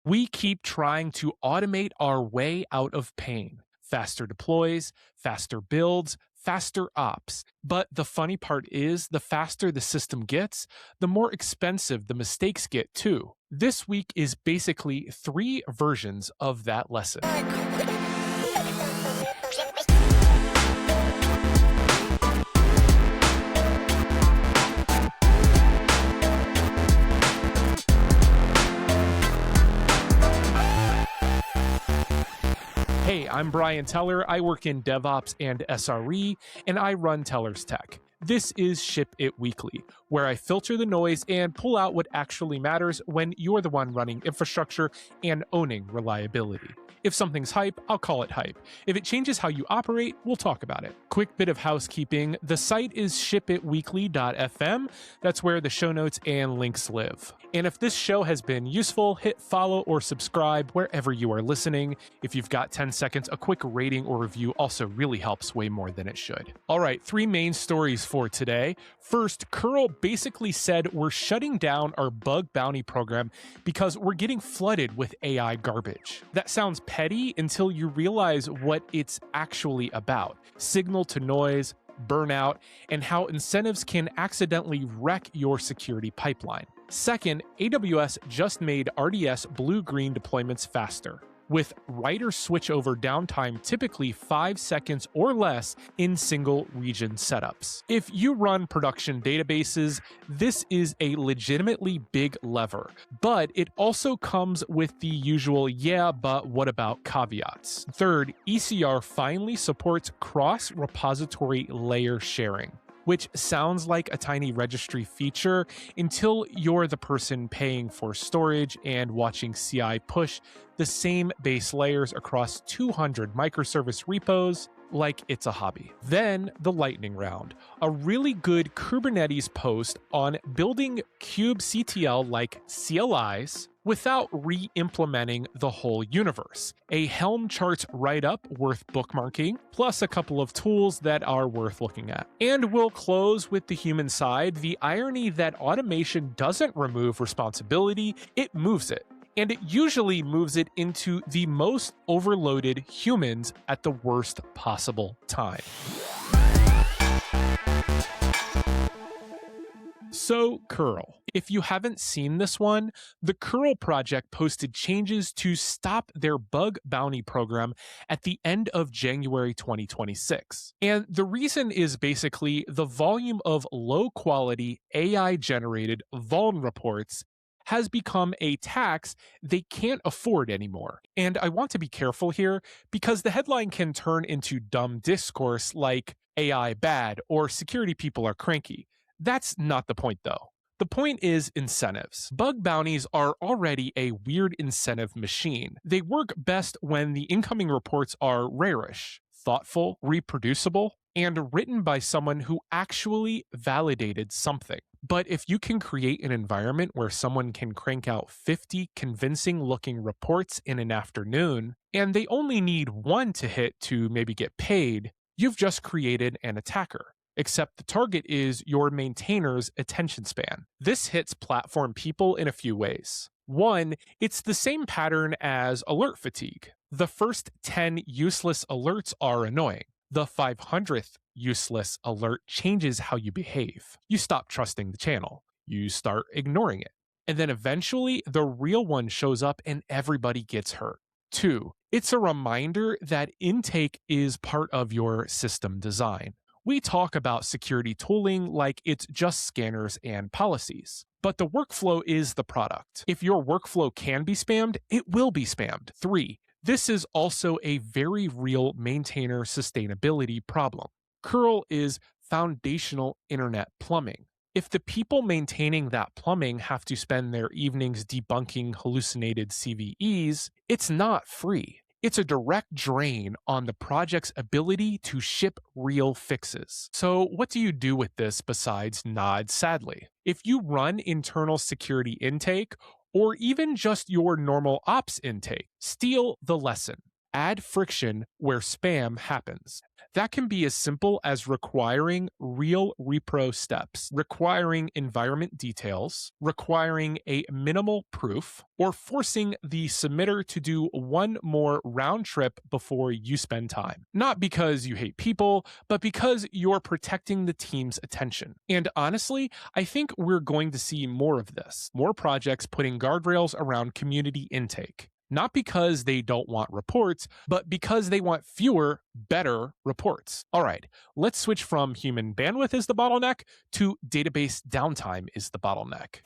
We keep trying to automate our way out of pain. Faster deploys, faster builds, faster ops. But the funny part is, the faster the system gets, the more expensive the mistakes get too. This week is basically 3 versions of that lesson. Hey, I'm Brian Teller. I work in DevOps and SRE, and I run Teller's Tech. This is Ship It Weekly, where I filter the noise and pull out what actually matters when you're the one running infrastructure and owning reliability. If something's hype, I'll call it hype. If it changes how you operate, we'll talk about it. Quick bit of housekeeping. The site is shipitweekly.fm. That's where the show notes and links live. And if this show has been useful, hit follow or subscribe wherever you are listening. If you've got 10 seconds, a quick rating or review also really helps way more than it should. All right, 3 main stories for today. First, Curl basically said we're shutting down our bug bounty program because we're getting flooded with AI garbage. That sounds petty until you realize what it's actually about. Signal to noise, burnout, and how incentives can accidentally wreck your security pipeline. Second, AWS just made RDS blue-green deployments faster, with writer switchover downtime typically 5 seconds or less in single region setups. If you run production databases, this is a legitimately big lever, but it also comes with the usual yeah, but what about caveats. Third, ECR finally supports cross-repository layer sharing, which sounds like a tiny registry feature until you're the person paying for storage and watching CI push the same base layers across 200 microservice repos like it's a hobby. Then the lightning round, a really good Kubernetes post on building kubectl-like CLIs without re-implementing the whole universe. A Helm charts write-up worth bookmarking, plus a couple of tools that are worth looking at. And we'll close with the human side, the irony that automation doesn't remove responsibility, it moves it. And it usually moves it into the most overloaded humans at the worst possible time. So, curl. If you haven't seen this one, the Curl project posted changes to stop their bug bounty program at the end of January 2026. And the reason is basically the volume of low-quality AI-generated vuln reports has become a tax they can't afford anymore. And I want to be careful here because the headline can turn into dumb discourse like AI bad or security people are cranky. That's not the point though. The point is incentives. Bug bounties are already a weird incentive machine. They work best when the incoming reports are rarish, thoughtful, reproducible, and written by someone who actually validated something. But if you can create an environment where someone can crank out 50 convincing-looking reports in an afternoon, and they only need 1 to hit to maybe get paid, you've just created an attacker. Except the target is your maintainer's attention span. This hits platform people in a few ways. 1, it's the same pattern as alert fatigue. The first 10 useless alerts are annoying. The 500th useless alert changes how you behave. You stop trusting the channel. You start ignoring it. And then eventually, the real one shows up and everybody gets hurt. 2, it's a reminder that intake is part of your system design. We talk about security tooling like it's just scanners and policies. But the workflow is the product. If your workflow can be spammed, it will be spammed. 3, this is also a very real maintainer sustainability problem. Curl is foundational internet plumbing. If the people maintaining that plumbing have to spend their evenings debunking hallucinated CVEs, it's not free. It's a direct drain on the project's ability to ship real fixes. So what do you do with this besides nod sadly? If you run internal security intake, or even just your normal ops intake, steal the lesson. Add friction where spam happens. That can be as simple as requiring real repro steps, requiring environment details, requiring a minimal proof, or forcing the submitter to do one more round trip before you spend time. Not because you hate people, but because you're protecting the team's attention. And honestly, I think we're going to see more of this. More projects putting guardrails around community intake. Not because they don't want reports, but because they want fewer, better reports. All right, let's switch from human bandwidth is the bottleneck to database downtime is the bottleneck.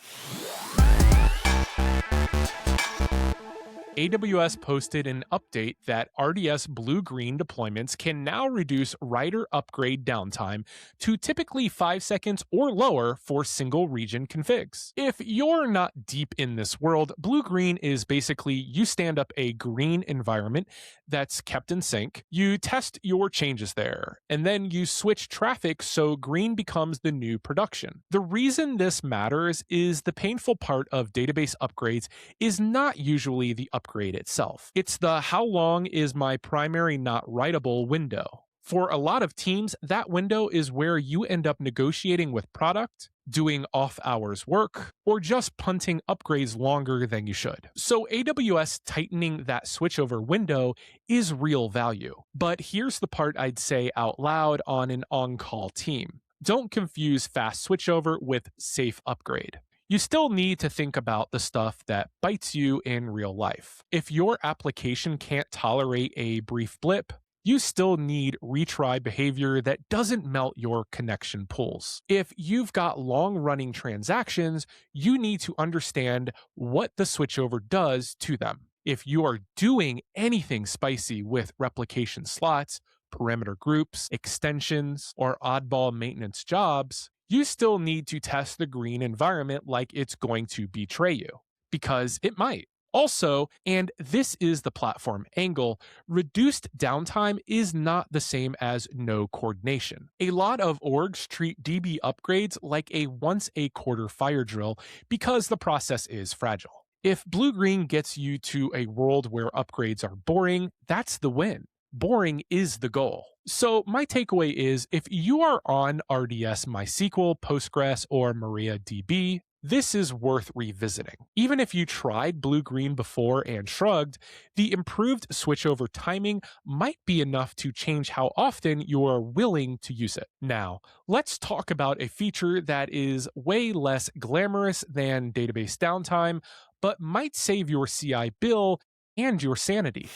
AWS posted an update that RDS blue-green deployments can now reduce writer upgrade downtime to typically 5 seconds or lower for single region configs. If you're not deep in this world, blue-green is basically you stand up a green environment that's kept in sync, you test your changes there, and then you switch traffic so green becomes the new production. The reason this matters is the painful part of database upgrades is not usually the upgrade itself. It's the how long is my primary not writable window. For a lot of teams, that window is where you end up negotiating with product, doing off-hours work, or just punting upgrades longer than you should. So AWS tightening that switchover window is real value. But here's the part I'd say out loud on an on-call team. Don't confuse fast switchover with safe upgrade. You still need to think about the stuff that bites you in real life. If your application can't tolerate a brief blip, you still need retry behavior that doesn't melt your connection pools. If you've got long-running transactions, you need to understand what the switchover does to them. If you are doing anything spicy with replication slots, perimeter groups, extensions, or oddball maintenance jobs, you still need to test the green environment like it's going to betray you, because it might. Also, and this is the platform angle, reduced downtime is not the same as no coordination. A lot of orgs treat DB upgrades like a once-a-quarter fire drill because the process is fragile. If blue-green gets you to a world where upgrades are boring, that's the win. Boring is the goal. So my takeaway is if you are on RDS MySQL, Postgres, or MariaDB, this is worth revisiting. Even if you tried blue-green before and shrugged, the improved switchover timing might be enough to change how often you are willing to use it. Now, let's talk about a feature that is way less glamorous than database downtime, but might save your CI bill and your sanity.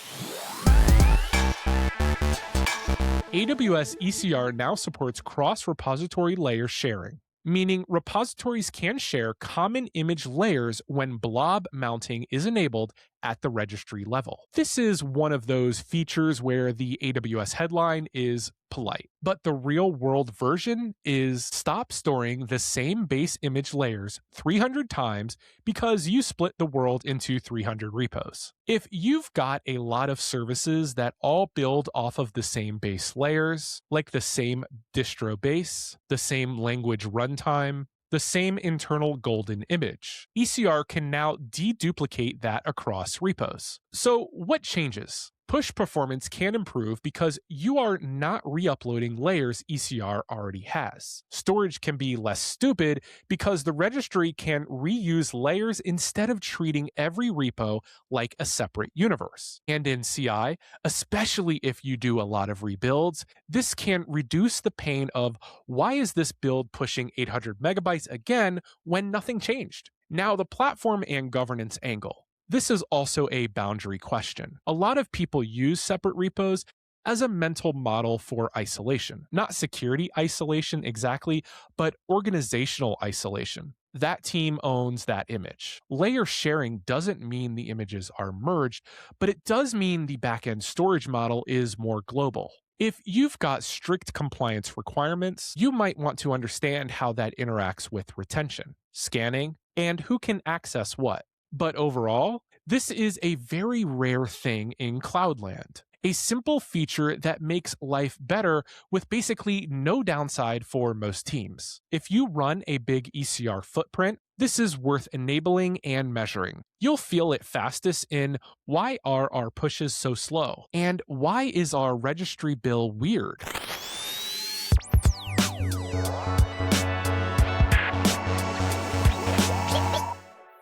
AWS ECR now supports cross-repository layer sharing, meaning repositories can share common image layers when blob mounting is enabled at the registry level. This is one of those features where the AWS headline is polite, but the real-world version is stop storing the same base image layers 300 times because you split the world into 300 repos. If you've got a lot of services that all build off of the same base layers, like the same distro base, the same language runtime, the same internal golden image, ECR can now deduplicate that across repos. So what changes? Push performance can improve because you are not re-uploading layers ECR already has. Storage can be less stupid because the registry can reuse layers instead of treating every repo like a separate universe. And in CI, especially if you do a lot of rebuilds, this can reduce the pain of why is this build pushing 800 megabytes again when nothing changed? Now the platform and governance angle. This is also a boundary question. A lot of people use separate repos as a mental model for isolation. Not security isolation exactly, but organizational isolation. That team owns that image. Layer sharing doesn't mean the images are merged, but it does mean the backend storage model is more global. If you've got strict compliance requirements, you might want to understand how that interacts with retention, scanning, and who can access what. But overall, this is a very rare thing in Cloudland. a simple feature that makes life better with basically no downside for most teams. If you run a big ECR footprint, this is worth enabling and measuring. You'll feel it fastest in why are our pushes so slow, and why is our registry bill weird?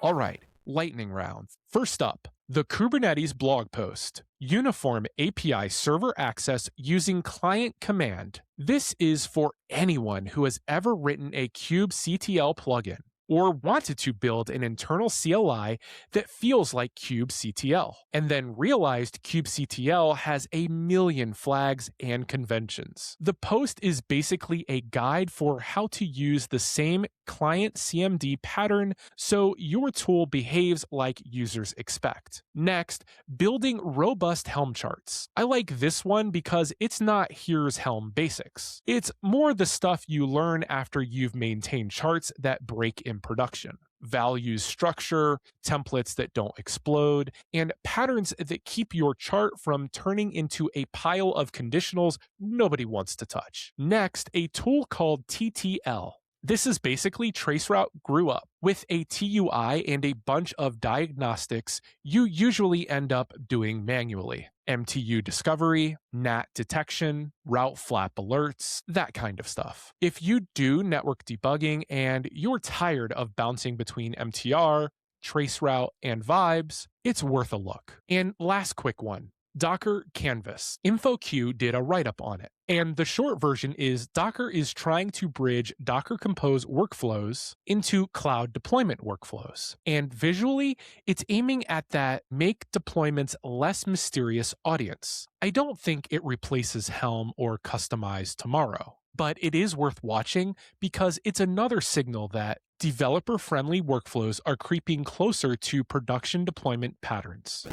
All right, lightning round. First up, the Kubernetes blog post. Uniform API server access using client command. This is for anyone who has ever written a kubectl plugin or wanted to build an internal CLI that feels like kubectl, and then realized kubectl has a million flags and conventions. The post is basically a guide for how to use the same client CMD pattern so your tool behaves like users expect. Next, building robust Helm charts. I like this one because it's not here's Helm basics. It's more the stuff you learn after you've maintained charts that break in production. Values structure, templates that don't explode, and patterns that keep your chart from turning into a pile of conditionals nobody wants to touch. Next, a tool called TTL. This is basically Traceroute grew up. With a TUI and a bunch of diagnostics you usually end up doing manually. MTU discovery, NAT detection, route flap alerts, that kind of stuff. If you do network debugging and you're tired of bouncing between MTR, Traceroute, and vibes, it's worth a look. And last quick one. Docker Canvas. InfoQ did a write-up on it. And the short version is Docker is trying to bridge Docker Compose workflows into cloud deployment workflows. And visually, it's aiming at that make deployments less mysterious audience. I don't think it replaces Helm or Customize tomorrow, but it is worth watching because it's another signal that developer-friendly workflows are creeping closer to production deployment patterns.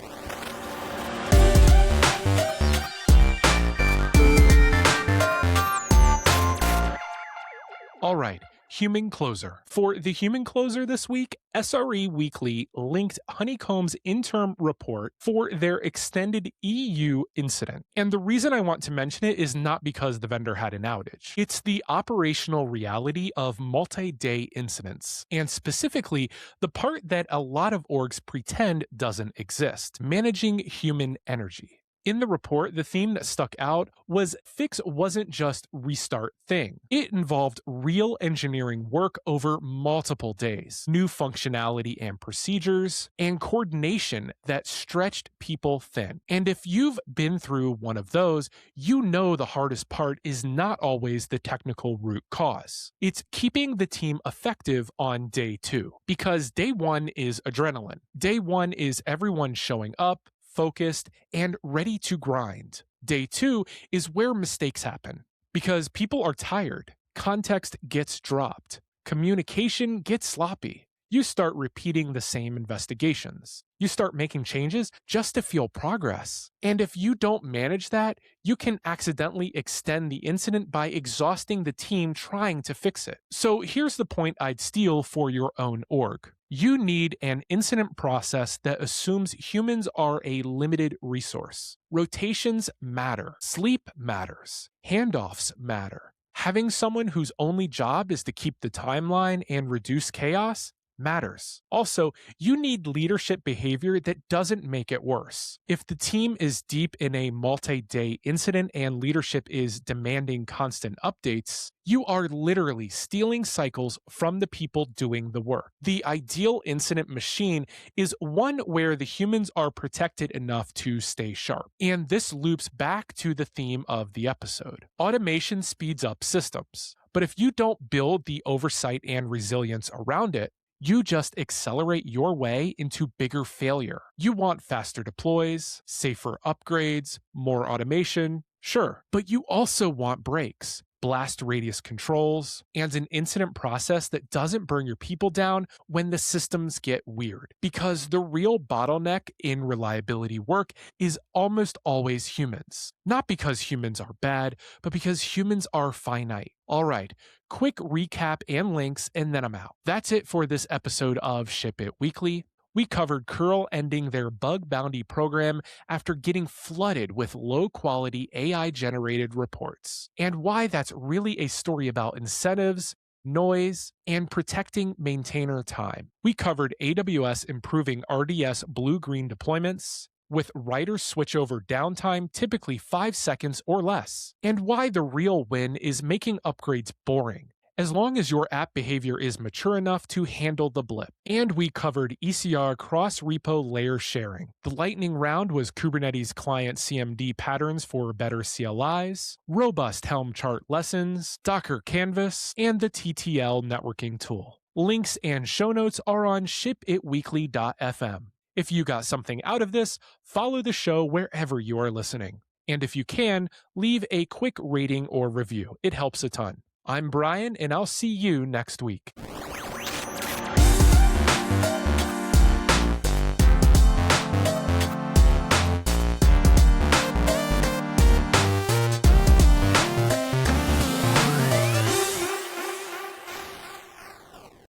All right, Human Closer. For the Human Closer this week, SRE Weekly linked Honeycomb's interim report for their extended EU incident. And the reason I want to mention it is not because the vendor had an outage. It's the operational reality of multi-day incidents, and specifically the part that a lot of orgs pretend doesn't exist: managing human energy. In the report, the theme that stuck out was fix wasn't just restart thing. It involved real engineering work over multiple days, new functionality and procedures, and coordination that stretched people thin. And if you've been through one of those, you know the hardest part is not always the technical root cause. It's keeping the team effective on day 2, because day 1 is adrenaline. Day 1 is everyone showing up, focused, and ready to grind. Day 2 is where mistakes happen because people are tired, context gets dropped, communication gets sloppy. You start repeating the same investigations. You start making changes just to feel progress. And if you don't manage that, you can accidentally extend the incident by exhausting the team trying to fix it. So here's the point I'd steal for your own org. You need an incident process that assumes humans are a limited resource. Rotations matter. Sleep matters. Handoffs matter. Having someone whose only job is to keep the timeline and reduce chaos matters. Also, you need leadership behavior that doesn't make it worse. If the team is deep in a multi-day incident and leadership is demanding constant updates, you are literally stealing cycles from the people doing the work. The ideal incident machine is one where the humans are protected enough to stay sharp. And this loops back to the theme of the episode. Automation speeds up systems, but if you don't build the oversight and resilience around it, you just accelerate your way into bigger failure. You want faster deploys, safer upgrades, more automation, sure, but you also want breaks, blast radius controls, and an incident process that doesn't burn your people down when the systems get weird. Because the real bottleneck in reliability work is almost always humans. Not because humans are bad, but because humans are finite. All right, quick recap and links, and then I'm out. That's it for this episode of Ship It Weekly. We covered curl ending their bug bounty program after getting flooded with low-quality AI-generated reports, and why that's really a story about incentives, noise, and protecting maintainer time. We covered AWS improving RDS blue-green deployments, with writer switchover downtime typically 5 seconds or less, and why the real win is making upgrades boring, as long as your app behavior is mature enough to handle the blip. And we covered ECR cross-repo layer sharing. The lightning round was Kubernetes client CMD patterns for better CLIs, robust Helm chart lessons, Docker Canvas, and the TTL networking tool. Links and show notes are on shipitweekly.fm. If you got something out of this, follow the show wherever you are listening. And if you can, leave a quick rating or review. It helps a ton. I'm Brian, and I'll see you next week.